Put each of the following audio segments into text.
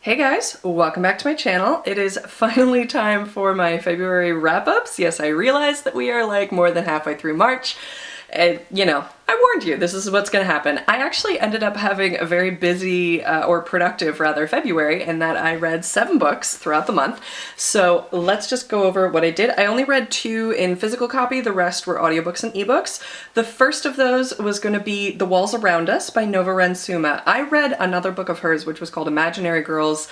Hey guys, welcome back to my channel. It is finally time for my February wrap-ups. Yes, I realize that we are like more than halfway through March. And, you know, I warned you, this is what's gonna happen. I actually ended up having a very busy, or productive rather, February in that I read 7 books throughout the month. So let's just go over what I did. I only read 2 in physical copy, the rest were audiobooks and ebooks. The first of those was gonna be The Walls Around Us by Nova Rensuma. I read another book of hers which was called Imaginary Girls,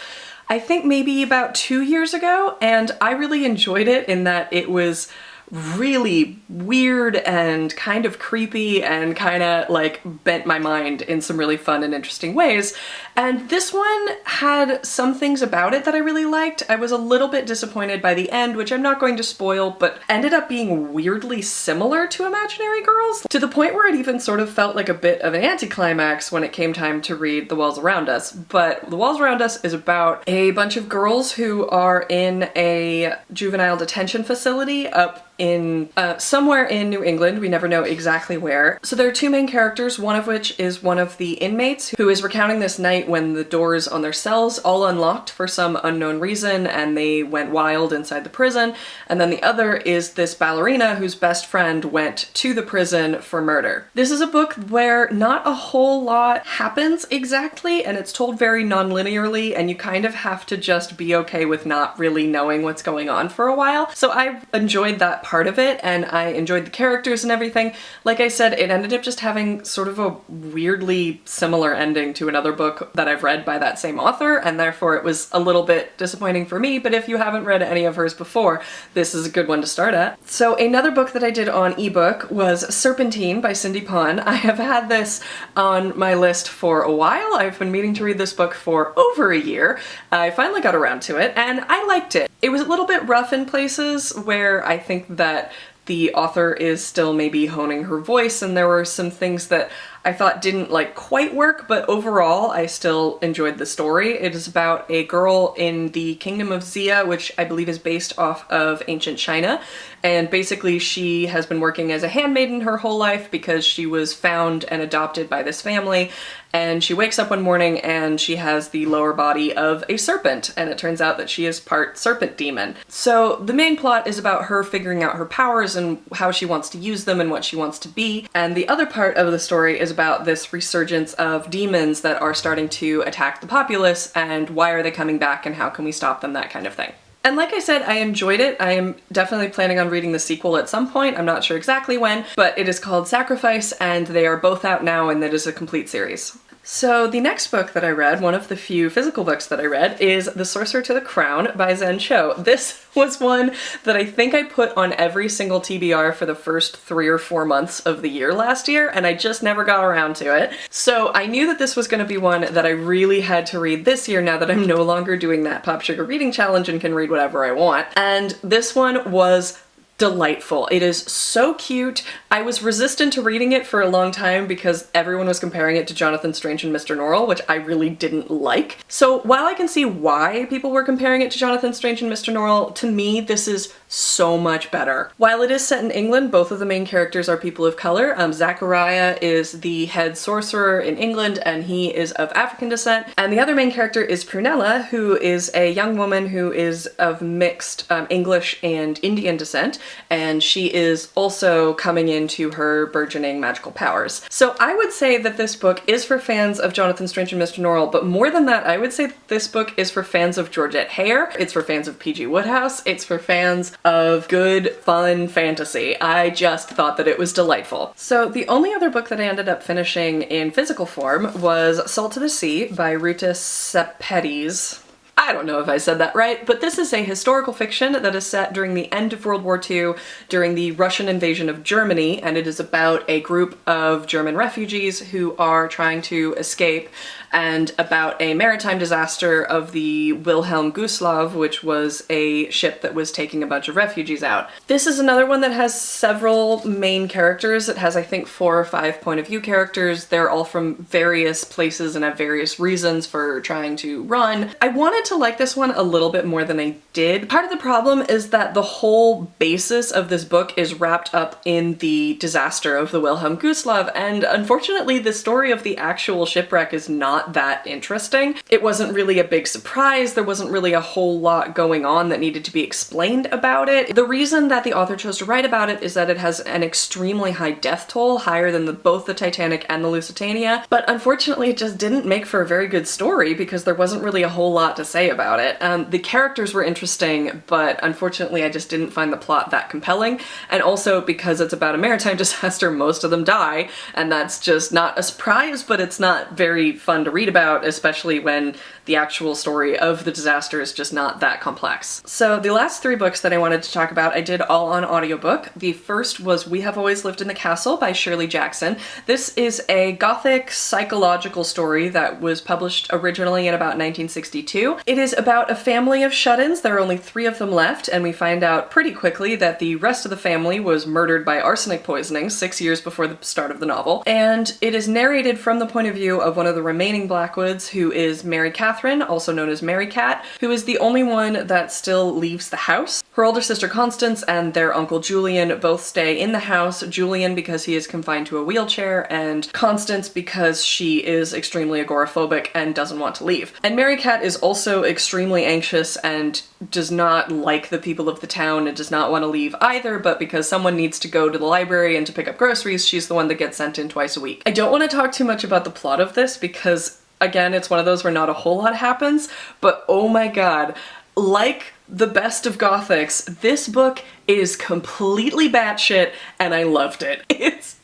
I think maybe about 2 years ago, and I really enjoyed it in that it was really weird and kind of creepy and kind of like bent my mind in some really fun and interesting ways. And this one had some things about it that I really liked. I was a little bit disappointed by the end, which I'm not going to spoil, but ended up being weirdly similar to Imaginary Girls, to the point where it even sort of felt like a bit of an anticlimax when it came time to read The Walls Around Us. But The Walls Around Us is about a bunch of girls who are in a juvenile detention facility up in somewhere in New England. We never know exactly where. So there are 2 main characters, one of which is one of the inmates who is recounting this night when the doors on their cells all unlocked for some unknown reason and they went wild inside the prison. And then the other is this ballerina whose best friend went to the prison for murder. This is a book where not a whole lot happens exactly, and it's told very non-linearly, and you kind of have to just be okay with not really knowing what's going on for a while. So I enjoyed that part of it, and I enjoyed the characters and everything. Like I said, it ended up just having sort of a weirdly similar ending to another book that I've read by that same author, and therefore it was a little bit disappointing for me, but if you haven't read any of hers before, this is a good one to start at. So another book that I did on ebook was Serpentine by Cindy Pon. I have had this on my list for a while. I've been meaning to read this book for over a year. I finally got around to it, and I liked it. It was a little bit rough in places where I think that the author is still maybe honing her voice, and there were some things that I thought didn't like quite work, but overall I still enjoyed the story. It is about a girl in the kingdom of Xia, which I believe is based off of ancient China, and basically she has been working as a handmaiden her whole life because she was found and adopted by this family, and she wakes up one morning and she has the lower body of a serpent, and it turns out that she is part serpent demon. So the main plot is about her figuring out her powers and how she wants to use them and what she wants to be, and the other part of the story is about this resurgence of demons that are starting to attack the populace, and why are they coming back and how can we stop them, that kind of thing. And like I said, I enjoyed it. I am definitely planning on reading the sequel at some point. I'm not sure exactly when, but it is called Sacrifice, and they are both out now, and it is a complete series. So the next book that I read, one of the few physical books that I read, is The Sorcerer to the Crown by Zen Cho. This was one that I think I put on every single TBR for the first 3 or 4 months of the year last year, and I just never got around to it. So I knew that this was going to be one that I really had to read this year now that I'm no longer doing that Pop Sugar Reading Challenge and can read whatever I want. And this one was delightful. It is so cute. I was resistant to reading it for a long time because everyone was comparing it to Jonathan Strange and Mr. Norrell, which I really didn't like. So while I can see why people were comparing it to Jonathan Strange and Mr. Norrell, to me this is so much better. While it is set in England, both of the main characters are people of color. Zachariah is the head sorcerer in England, and he is of African descent. And the other main character is Prunella, who is a young woman who is of mixed English and Indian descent, and she is also coming into her burgeoning magical powers. So I would say that this book is for fans of Jonathan Strange and Mr. Norrell, but more than that, I would say that this book is for fans of Georgette Heyer, it's for fans of P.G. Wodehouse, it's for fans of good, fun fantasy. I just thought that it was delightful. So the only other book that I ended up finishing in physical form was Salt to the Sea by Ruta Sepetys. I don't know if I said that right, but this is a historical fiction that is set during the end of World War II, during the Russian invasion of Germany, and it is about a group of German refugees who are trying to escape, and about a maritime disaster of the Wilhelm Gustloff, which was a ship that was taking a bunch of refugees out. This is another one that has several main characters. It has, I think, 4 or 5 point of view characters. They're all from various places and have various reasons for trying to run. I wanted to like this one a little bit more than I did. Part of the problem is that the whole basis of this book is wrapped up in the disaster of the Wilhelm Gustloff, and unfortunately the story of the actual shipwreck is not not that interesting. It wasn't really a big surprise. There wasn't really a whole lot going on that needed to be explained about it. The reason that the author chose to write about it is that it has an extremely high death toll, higher than both the Titanic and the Lusitania, but unfortunately it just didn't make for a very good story because there wasn't really a whole lot to say about it. The characters were interesting, but unfortunately I just didn't find the plot that compelling, and also because it's about a maritime disaster, most of them die, and that's just not a surprise, but it's not very fun to read about, especially when the actual story of the disaster is just not that complex. So the last 3 books that I wanted to talk about I did all on audiobook. The first was We Have Always Lived in the Castle by Shirley Jackson. This is a gothic psychological story that was published originally in about 1962. It is about a family of shut-ins. There are only 3 of them left, and we find out pretty quickly that the rest of the family was murdered by arsenic poisoning 6 years before the start of the novel. And it is narrated from the point of view of one of the remaining Blackwoods, who is Mary Catherine, also known as Mary Cat, who is the only one that still leaves the house. Her older sister Constance and their uncle Julian both stay in the house, Julian because he is confined to a wheelchair, and Constance because she is extremely agoraphobic and doesn't want to leave. And Mary Cat is also extremely anxious and does not like the people of the town and does not want to leave either, but because someone needs to go to the library and to pick up groceries, she's the one that gets sent in twice a week. I don't want to talk too much about the plot of this because, again, it's one of those where not a whole lot happens, but oh my god, like the best of Gothics, this book is completely batshit and I loved it. It's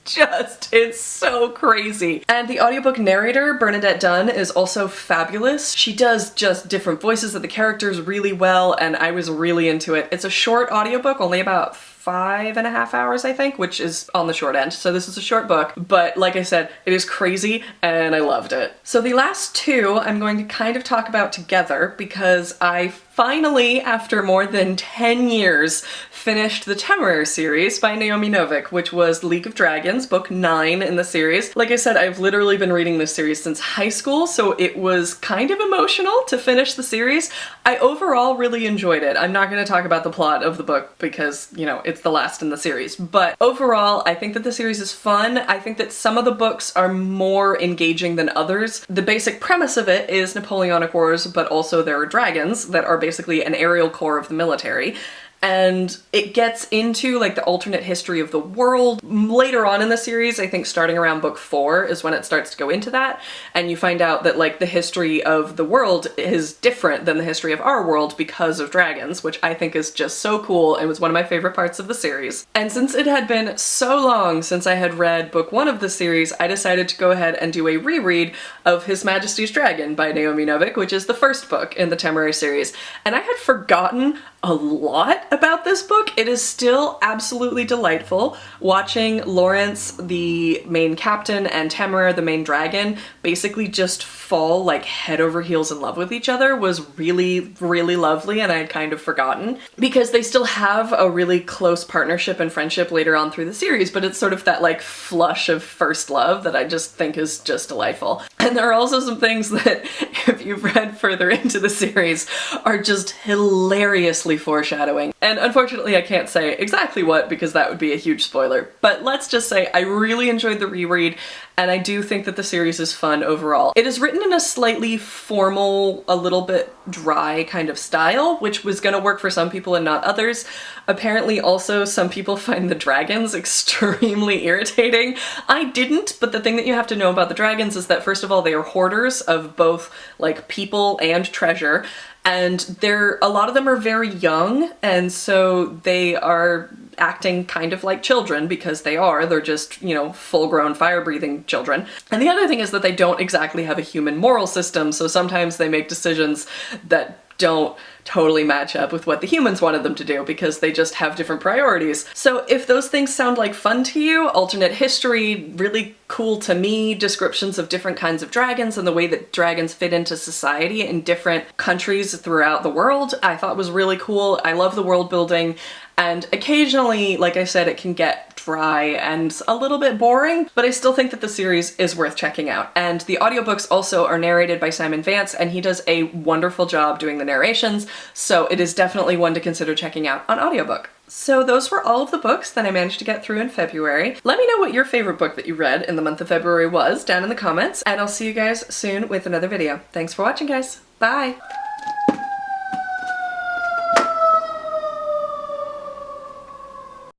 so crazy. And the audiobook narrator, Bernadette Dunn, is also fabulous. She does just different voices of the characters really well, and I was really into it. It's a short audiobook, only about 5.5 hours, I think, which is on the short end. So this is a short book, but like I said, it is crazy and I loved it. So the last 2 I'm going to kind of talk about together because I finally, after more than 10 years, finished the Temeraire series by Naomi Novik, which was League of Dragons, book 9 in the series. Like I said, I've literally been reading this series since high school, so it was kind of emotional to finish the series. I overall really enjoyed it. I'm not going to talk about the plot of the book because, you know, it's the last in the series, but overall, I think that the series is fun. I think that some of the books are more engaging than others. The basic premise of it is Napoleonic Wars, but also there are dragons that are basically an aerial corps of the military. And it gets into like the alternate history of the world. Later on in the series, I think starting around book 4 is when it starts to go into that, and you find out that like the history of the world is different than the history of our world because of dragons, which I think is just so cool and was one of my favorite parts of the series. And since it had been so long since I had read book 1 of the series, I decided to go ahead and do a reread of His Majesty's Dragon by Naomi Novik, which is the first book in the Temeraire series. And I had forgotten a lot about this book. It is still absolutely delightful. Watching Lawrence, the main captain, and Temeraire, the main dragon, basically just fall like head over heels in love with each other was really, really lovely, and I had kind of forgotten. Because they still have a really close partnership and friendship later on through the series, but it's sort of that like flush of first love that I just think is just delightful. And there are also some things that, if you've read further into the series, are just hilariously foreshadowing. And unfortunately I can't say exactly what because that would be a huge spoiler, but let's just say I really enjoyed the reread and I do think that the series is fun overall. It is written in a slightly formal, a little bit dry kind of style, which was gonna work for some people and not others. Apparently also some people find the dragons extremely irritating. I didn't, but the thing that you have to know about the dragons is that first of all they are hoarders of both like people and treasure, and a lot of them are very young, and so they are acting kind of like children because they're just, you know, full-grown fire-breathing children. And the other thing is that they don't exactly have a human moral system, so sometimes they make decisions that don't totally match up with what the humans wanted them to do because they just have different priorities. So if those things sound like fun to you, alternate history, really cool to me, descriptions of different kinds of dragons and the way that dragons fit into society in different countries throughout the world, I thought was really cool. I love the world building. And occasionally, like I said, it can get dry and a little bit boring, but I still think that the series is worth checking out. And the audiobooks also are narrated by Simon Vance, and he does a wonderful job doing the narrations, so it is definitely one to consider checking out on audiobook. So those were all of the books that I managed to get through in February. Let me know what your favorite book that you read in the month of February was down in the comments, and I'll see you guys soon with another video. Thanks for watching, guys. Bye!